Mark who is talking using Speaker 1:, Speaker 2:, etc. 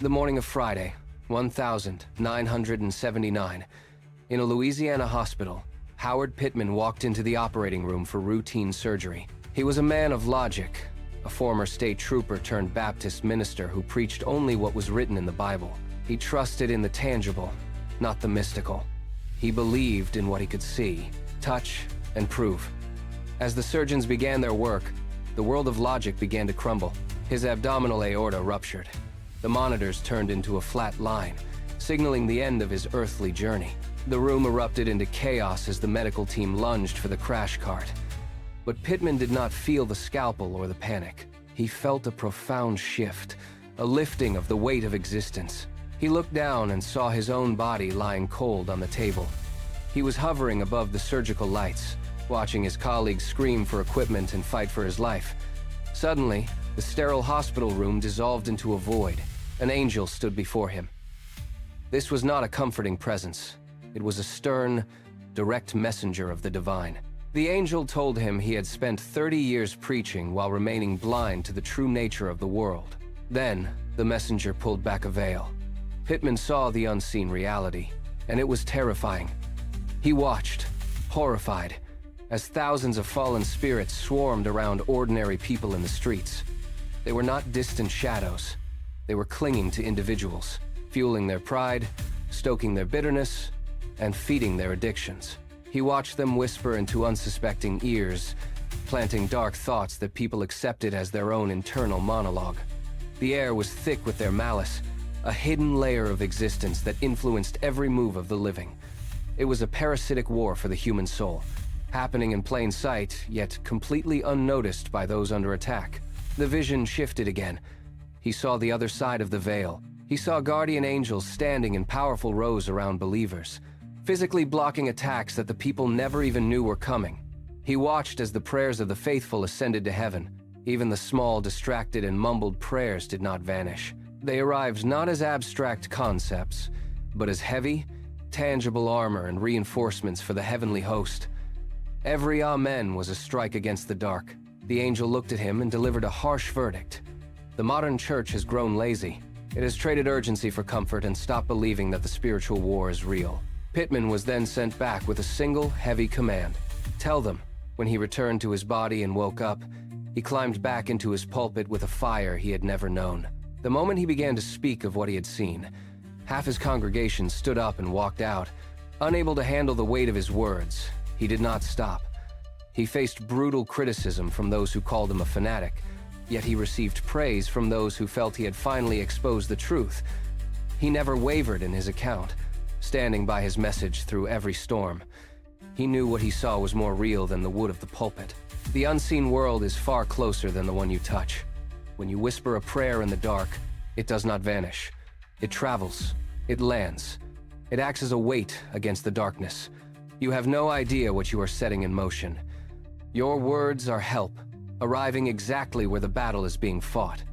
Speaker 1: The morning of Friday, 1979, in a Louisiana hospital, Howard Pittman walked into the operating room for routine surgery. He was a man of logic, a former state trooper turned Baptist minister who preached only what was written in the Bible. He trusted in the tangible, not the mystical. He believed in what he could see, touch, and prove. As the surgeons began their work, the world of logic began to crumble. His abdominal aorta ruptured. The monitors turned into a flat line, signaling the end of his earthly journey. The room erupted into chaos as the medical team lunged for the crash cart. But Pittman did not feel the scalpel or the panic. He felt a profound shift, a lifting of the weight of existence. He looked down and saw his own body lying cold on the table. He was hovering above the surgical lights, watching his colleagues scream for equipment and fight for his life. Suddenly, the sterile hospital room dissolved into a void. An angel stood before him. This was not a comforting presence. It was a stern, direct messenger of the divine. The angel told him he had spent 30 years preaching while remaining blind to the true nature of the world. Then, the messenger pulled back a veil. Pittman saw the unseen reality, and it was terrifying. He watched, horrified, as thousands of fallen spirits swarmed around ordinary people in the streets. They were not distant shadows. They were clinging to individuals, fueling their pride, stoking their bitterness, and feeding their addictions. He watched them whisper into unsuspecting ears, planting dark thoughts that people accepted as their own internal monologue. The air was thick with their malice, a hidden layer of existence that influenced every move of the living. It was a parasitic war for the human soul, happening in plain sight, yet completely unnoticed by those under attack. The vision shifted again. He saw the other side of the veil. He saw guardian angels standing in powerful rows around believers, physically blocking attacks that the people never even knew were coming. He watched as the prayers of the faithful ascended to heaven. Even the small, distracted, and mumbled prayers did not vanish. They arrived not as abstract concepts, but as heavy, tangible armor and reinforcements for the heavenly host. Every amen was a strike against the dark. The angel looked at him and delivered a harsh verdict. The modern church has grown lazy. It has traded urgency for comfort and stopped believing that the spiritual war is real. Pittman was then sent back with a single, heavy command. Tell them. When he returned to his body and woke up, he climbed back into his pulpit with a fire he had never known. The moment he began to speak of what he had seen, half his congregation stood up and walked out. Unable to handle the weight of his words, he did not stop. He faced brutal criticism from those who called him a fanatic, yet he received praise from those who felt he had finally exposed the truth. He never wavered in his account, standing by his message through every storm. He knew what he saw was more real than the wood of the pulpit. The unseen world is far closer than the one you touch. When you whisper a prayer in the dark, it does not vanish. It travels. It lands. It acts as a weight against the darkness. You have no idea what you are setting in motion. Your words are help, arriving exactly where the battle is being fought.